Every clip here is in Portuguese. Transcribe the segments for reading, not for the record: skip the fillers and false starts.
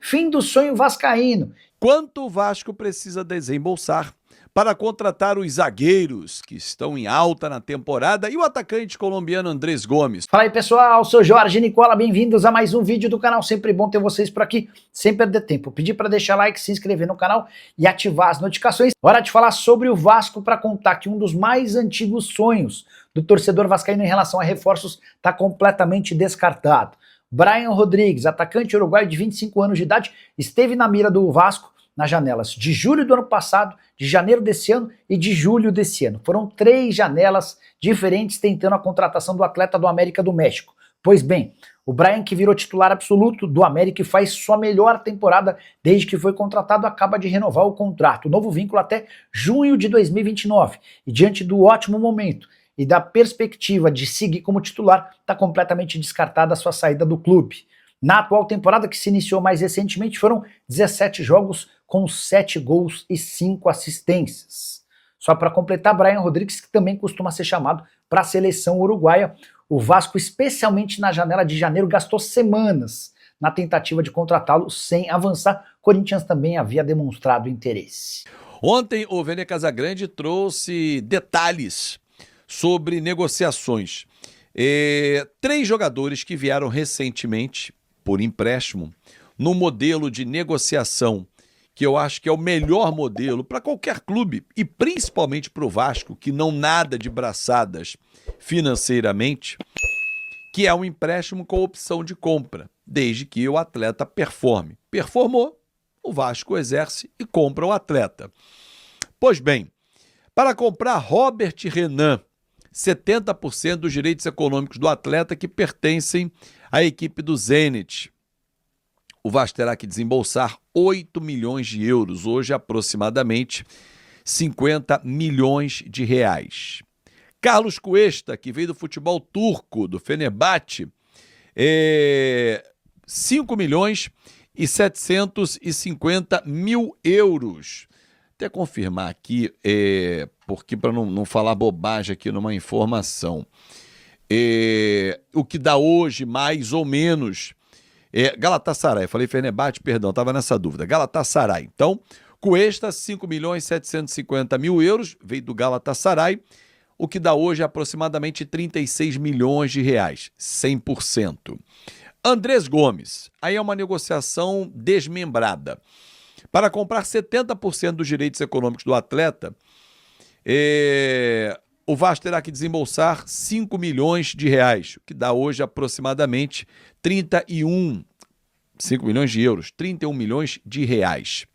Fim do sonho vascaíno. Quanto o Vasco precisa desembolsar para contratar os zagueiros que estão em alta na temporada e o atacante colombiano Andrés Gomes? Fala aí pessoal, sou Jorge Nicola, bem-vindos a mais um vídeo do canal, sempre bom ter vocês por aqui, sem perder tempo. Pedir para deixar like, se inscrever no canal e ativar as notificações. Hora de falar sobre o Vasco para contar que um dos mais antigos sonhos do torcedor vascaíno em relação a reforços está completamente descartado. Brian Rodrigues, atacante uruguaio de 25 anos de idade, esteve na mira do Vasco nas janelas de julho do ano passado, de janeiro desse ano e de julho desse ano. Foram 3 janelas diferentes tentando a contratação do atleta do América do México. Pois bem, o Brian, que virou titular absoluto do América e faz sua melhor temporada desde que foi contratado, acaba de renovar o contrato. O novo vínculo até junho de 2029. E diante do ótimo momento e da perspectiva de seguir como titular, está completamente descartada a sua saída do clube. Na atual temporada, que se iniciou mais recentemente, foram 17 jogos com 7 gols e 5 assistências. Só para completar, Brian Rodrigues, que também costuma ser chamado para a seleção uruguaia. O Vasco, especialmente na janela de janeiro, gastou semanas na tentativa de contratá-lo sem avançar. Corinthians também havia demonstrado interesse. Ontem, o Vene Casagrande trouxe detalhes sobre negociações. 3 jogadores que vieram recentemente por empréstimo, no modelo de negociação, que eu acho que é o melhor modelo para qualquer clube, e principalmente para o Vasco, que não nada de braçadas financeiramente, que é um empréstimo com opção de compra, desde que o atleta performe. Performou, o Vasco exerce e compra o atleta. Pois bem, para comprar Robert Renan, 70% dos direitos econômicos do atleta que pertencem à equipe do Zenit. O Vasco terá que desembolsar 8 milhões de euros, hoje aproximadamente 50 milhões de reais. Carlos Cuesta, que veio do futebol turco, do Fenerbahçe, 5 milhões e 750 mil euros. Até confirmar aqui, porque para não falar bobagem aqui numa informação, o que dá hoje mais ou menos Galatasaray, falei Fenerbahçe, perdão, estava nessa dúvida, Galatasaray. Então, Cuesta, 5 milhões e 750 mil euros, veio do Galatasaray, o que dá hoje aproximadamente 36 milhões de reais, 100%. Andrés Gomes, aí é uma negociação desmembrada. Para comprar 70% dos direitos econômicos do atleta, o Vasco terá que desembolsar 5 milhões de reais, o que dá hoje aproximadamente 5 milhões de euros, 31 milhões de reais.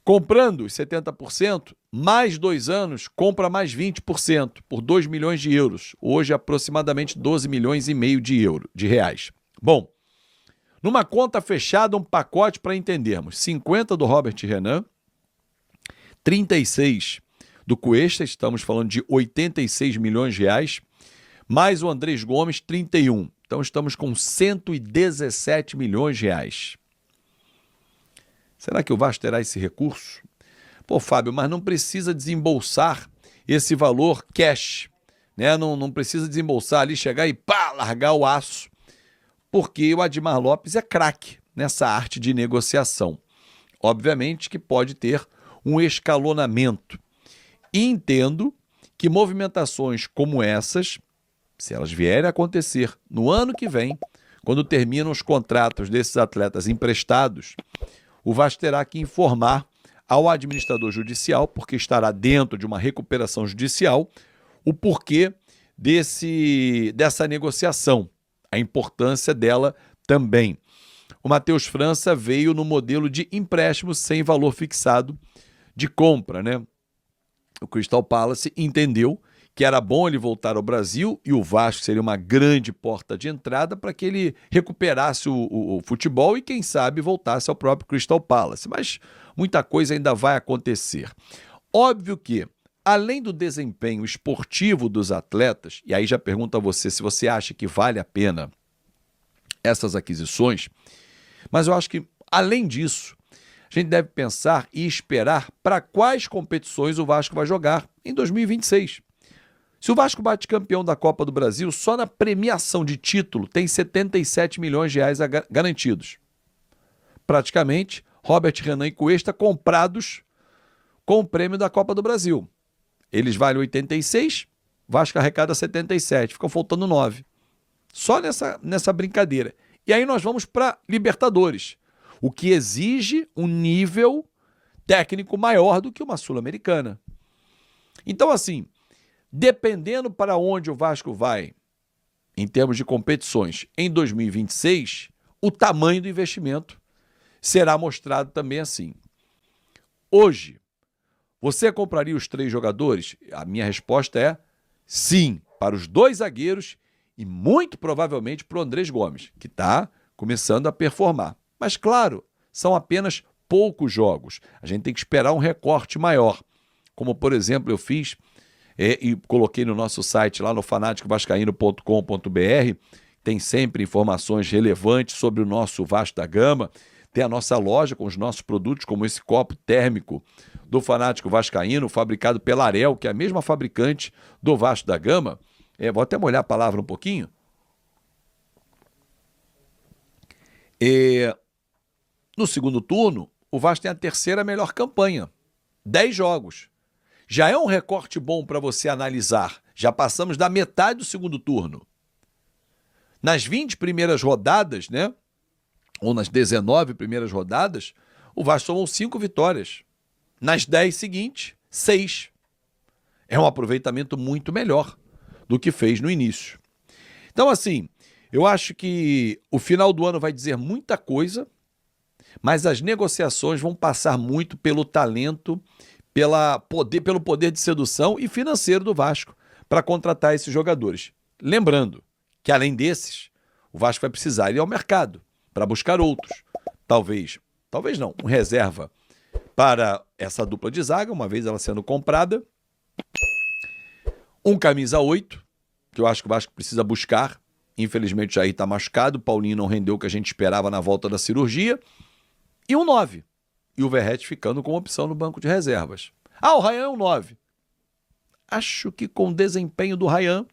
Comprando os 70%, mais 2 anos, compra mais 20%, por 2 milhões de euros, hoje aproximadamente 12 milhões e meio de reais. Bom, numa conta fechada, um pacote para entendermos, 50 do Robert Renan, 36 do Cuesta, estamos falando de 86 milhões de reais, mais o Andrés Gomes, 31. Então estamos com 117 milhões de reais. Será que o Vasco terá esse recurso? Pô, Fábio, mas não precisa desembolsar esse valor cash, né? Não precisa desembolsar ali, chegar e pá, largar o aço, porque o Admar Lopes é craque nessa arte de negociação. Obviamente que pode ter um escalonamento. E entendo que movimentações como essas, se elas vierem a acontecer no ano que vem, quando terminam os contratos desses atletas emprestados, o Vasco terá que informar ao administrador judicial, porque estará dentro de uma recuperação judicial, o porquê dessa negociação, a importância dela também. O Matheus França veio no modelo de empréstimo sem valor fixado de compra, né? O Crystal Palace entendeu que era bom ele voltar ao Brasil e o Vasco seria uma grande porta de entrada para que ele recuperasse o futebol e, quem sabe, voltasse ao próprio Crystal Palace. Mas muita coisa ainda vai acontecer. Óbvio que, além do desempenho esportivo dos atletas, e aí já pergunto a você se você acha que vale a pena essas aquisições, mas eu acho que, além disso, a gente deve pensar e esperar para quais competições o Vasco vai jogar em 2026. Se o Vasco bate campeão da Copa do Brasil, só na premiação de título tem 77 milhões de reais garantidos. praticamente, Robert Renan e Cuesta comprados com o prêmio da Copa do Brasil. Eles valem 86, Vasco arrecada 77, ficam faltando 9. Só nessa brincadeira. E aí nós vamos para Libertadores, o que exige um nível técnico maior do que uma Sul-Americana. Então, assim, dependendo para onde o Vasco vai em termos de competições em 2026, o tamanho do investimento será mostrado também assim. Hoje, você compraria os 3 jogadores? A minha resposta é sim, para os 2 zagueiros e muito provavelmente para o Andrés Gomes, que está começando a performar. Mas, claro, são apenas poucos jogos. A gente tem que esperar um recorte maior. Como, por exemplo, eu fiz e coloquei no nosso site, lá no fanaticovascaíno.com.br, tem sempre informações relevantes sobre o nosso Vasco da Gama, tem a nossa loja com os nossos produtos, como esse copo térmico do Fanático Vascaíno, fabricado pela Arel, que é a mesma fabricante do Vasco da Gama. Vou até molhar a palavra um pouquinho. No segundo turno, o Vasco tem a 3ª melhor campanha. 10 jogos. Já é um recorte bom para você analisar. Já passamos da metade do segundo turno. Nas 20 primeiras rodadas, né? Ou nas 19 primeiras rodadas, o Vasco somou 5 vitórias. Nas 10 seguintes, 6. É um aproveitamento muito melhor do que fez no início. Então, assim, eu acho que o final do ano vai dizer muita coisa, mas as negociações vão passar muito pelo talento, pelo poder de sedução e financeiro do Vasco para contratar esses jogadores. Lembrando que, além desses, o Vasco vai precisar ir ao mercado para buscar outros. Talvez não, um reserva para essa dupla de zaga, uma vez ela sendo comprada. Um camisa 8, que eu acho que o Vasco precisa buscar. Infelizmente, o Jair está machucado, o Paulinho não rendeu o que a gente esperava na volta da cirurgia. E um 9. E o Verratti ficando como opção no banco de reservas. O Ryan é um 9. Acho que com o desempenho do Ryan,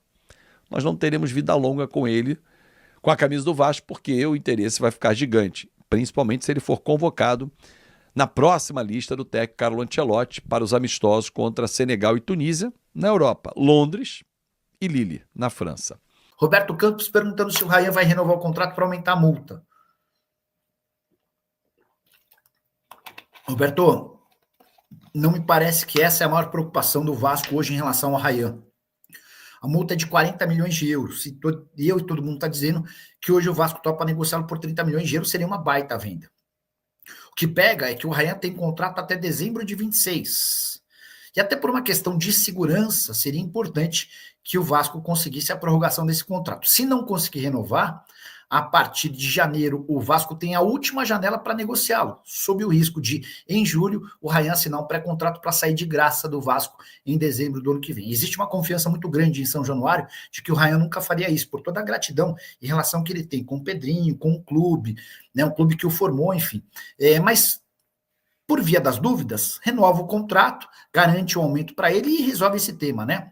nós não teremos vida longa com ele, com a camisa do Vasco, porque o interesse vai ficar gigante, principalmente se ele for convocado na próxima lista do técnico Carlo Ancelotti para os amistosos contra Senegal e Tunísia, na Europa, Londres e Lille, na França. Roberto Campos perguntando se o Ryan vai renovar o contrato para aumentar a multa. Roberto, não me parece que essa é a maior preocupação do Vasco hoje em relação ao Ryan. A multa é de 40 milhões de euros. Eu e todo mundo está dizendo que hoje o Vasco topa negociá-lo por 30 milhões de euros, seria uma baita venda. O que pega é que o Ryan tem contrato até dezembro de 26. E até por uma questão de segurança, seria importante que o Vasco conseguisse a prorrogação desse contrato. Se não conseguir renovar, a partir de janeiro, o Vasco tem a última janela para negociá-lo, sob o risco de, em julho, o Ryan assinar um pré-contrato para sair de graça do Vasco em dezembro do ano que vem. Existe uma confiança muito grande em São Januário de que o Ryan nunca faria isso, por toda a gratidão em relação que ele tem com o Pedrinho, com o clube, né, um clube que o formou, enfim. Mas, por via das dúvidas, renova o contrato, garante um aumento para ele e resolve esse tema, né?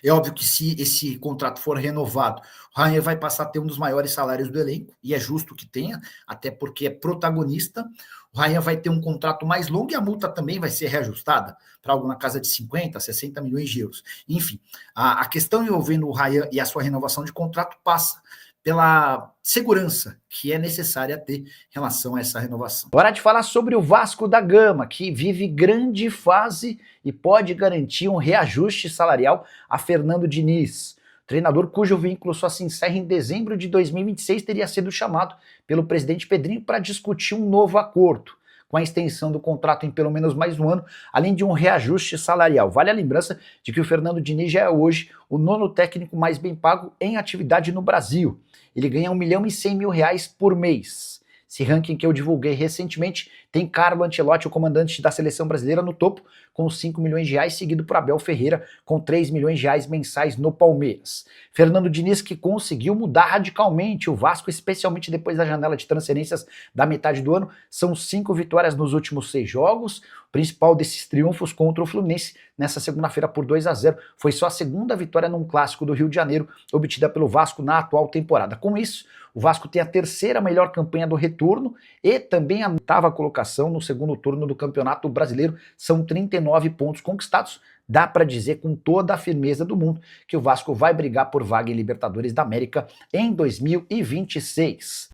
É óbvio que se esse contrato for renovado, o Ryan vai passar a ter um dos maiores salários do elenco, e é justo que tenha, até porque é protagonista. O Ryan vai ter um contrato mais longo e a multa também vai ser reajustada para algo na casa de 50, 60 milhões de euros. Enfim, a questão envolvendo o Ryan e a sua renovação de contrato passa pela segurança que é necessária ter em relação a essa renovação. Hora de falar sobre o Vasco da Gama, que vive grande fase e pode garantir um reajuste salarial a Fernando Diniz. O treinador cujo vínculo só se encerra em dezembro de 2026 teria sido chamado pelo presidente Pedrinho para discutir um novo acordo, com a extensão do contrato em pelo menos mais um ano, além de um reajuste salarial. Vale a lembrança de que o Fernando Diniz já é hoje o 9º técnico mais bem pago em atividade no Brasil. Ele ganha R$1.100.000 por mês. Esse ranking que eu divulguei recentemente tem Carlo Ancelotti, o comandante da seleção brasileira, no topo, com R$5 milhões, seguido por Abel Ferreira, com R$3 milhões mensais no Palmeiras. Fernando Diniz, que conseguiu mudar radicalmente o Vasco, especialmente depois da janela de transferências da metade do ano. São 5 vitórias nos últimos 6 jogos. O principal desses triunfos contra o Fluminense nessa segunda-feira por 2-0. Foi só a segunda vitória num clássico do Rio de Janeiro, obtida pelo Vasco na atual temporada. Com isso, O Vasco tem a terceira melhor campanha do retorno e também a oitava colocação no segundo turno do Campeonato Brasileiro. São 39 pontos conquistados. Dá para dizer com toda a firmeza do mundo que o Vasco vai brigar por vaga em Libertadores da América em 2026.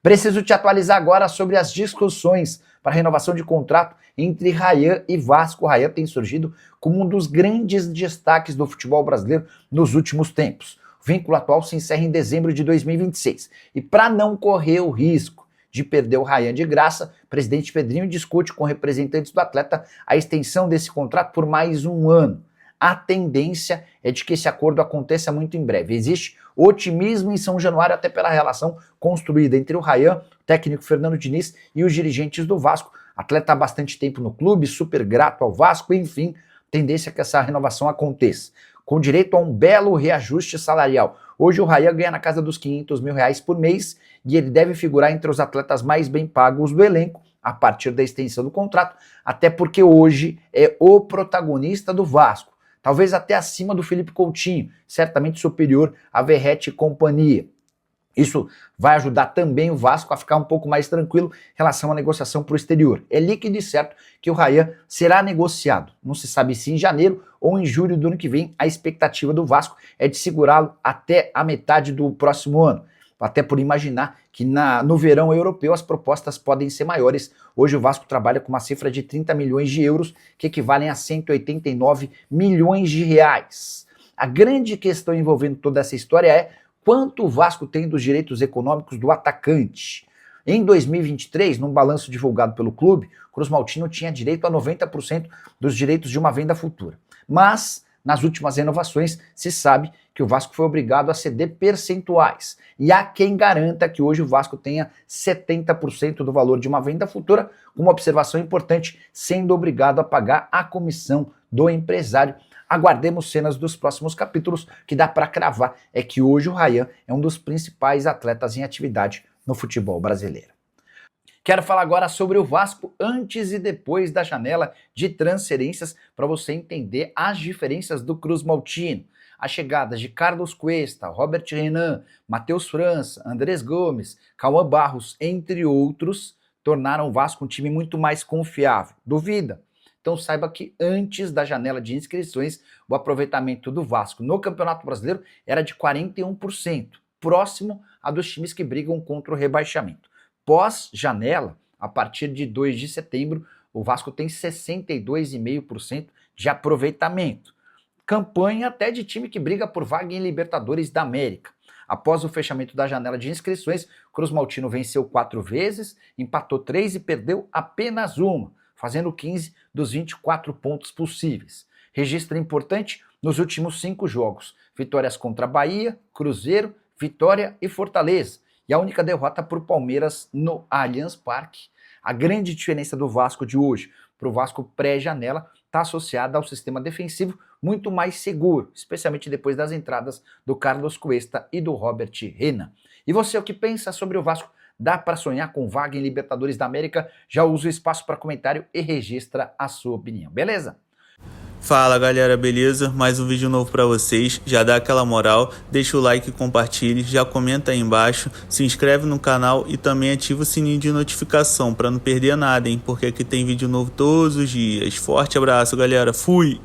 Preciso te atualizar agora sobre as discussões para renovação de contrato entre Rayan e Vasco. O Rayan tem surgido como um dos grandes destaques do futebol brasileiro nos últimos tempos. O vínculo atual se encerra em dezembro de 2026. E para não correr o risco de perder o Rayan de graça, o presidente Pedrinho discute com representantes do atleta a extensão desse contrato por mais um ano. A tendência é de que esse acordo aconteça muito em breve. Existe otimismo em São Januário até pela relação construída entre o Rayan, o técnico Fernando Diniz e os dirigentes do Vasco. Atleta há bastante tempo no clube, super grato ao Vasco, enfim, tendência é que essa renovação aconteça. Com direito a um belo reajuste salarial. Hoje o Rayan ganha na casa dos R$500 mil por mês e ele deve figurar entre os atletas mais bem pagos do elenco a partir da extensão do contrato, até porque hoje é o protagonista do Vasco. Talvez até acima do Felipe Coutinho, certamente superior a Verratti e companhia. Isso vai ajudar também o Vasco a ficar um pouco mais tranquilo em relação à negociação para o exterior. É líquido e certo que o Rayan será negociado. Não se sabe se em janeiro ou em julho do ano que vem. A expectativa do Vasco é de segurá-lo até a metade do próximo ano. Até por imaginar que no verão europeu as propostas podem ser maiores. Hoje o Vasco trabalha com uma cifra de 30 milhões de euros, que equivalem a 189 milhões de reais. A grande questão envolvendo toda essa história é quanto o Vasco tem dos direitos econômicos do atacante. Em 2023, num balanço divulgado pelo clube, Cruz Maltino tinha direito a 90% dos direitos de uma venda futura. Mas, nas últimas renovações, se sabe que o Vasco foi obrigado a ceder percentuais. E há quem garanta que hoje o Vasco tenha 70% do valor de uma venda futura, com uma observação importante, sendo obrigado a pagar a comissão do empresário. Aguardemos cenas dos próximos capítulos, que dá para cravar é que hoje o Rayan é um dos principais atletas em atividade no futebol brasileiro. Quero falar agora sobre o Vasco antes e depois da janela de transferências para você entender as diferenças do Cruz Maltino. As chegadas de Carlos Cuesta, Robert Renan, Matheus França, Andrés Gomes, Cauã Barros, entre outros, tornaram o Vasco um time muito mais confiável. Duvida? Então saiba que antes da janela de inscrições, o aproveitamento do Vasco no Campeonato Brasileiro era de 41%, próximo a dos times que brigam contra o rebaixamento. Pós-janela, a partir de 2 de setembro, o Vasco tem 62,5% de aproveitamento. Campanha até de time que briga por vaga em Libertadores da América. Após o fechamento da janela de inscrições, Cruz Maltino venceu 4 vezes, empatou 3 e perdeu apenas uma, fazendo 15 dos 24 pontos possíveis. Registro importante nos últimos 5 jogos. Vitórias contra Bahia, Cruzeiro, Vitória e Fortaleza. E a única derrota para o Palmeiras no Allianz Parque. A grande diferença do Vasco de hoje para o Vasco pré-janela está associada ao sistema defensivo muito mais seguro, especialmente depois das entradas do Carlos Cuesta e do Robert Renan. E você, o que pensa sobre o Vasco? Dá para sonhar com vaga em Libertadores da América? Já usa o espaço para comentário e registra a sua opinião, beleza? Fala galera, beleza? Mais um vídeo novo pra vocês, já dá aquela moral, deixa o like e compartilhe, já comenta aí embaixo, se inscreve no canal e também ativa o sininho de notificação pra não perder nada, hein? Porque aqui tem vídeo novo todos os dias. Forte abraço galera, fui!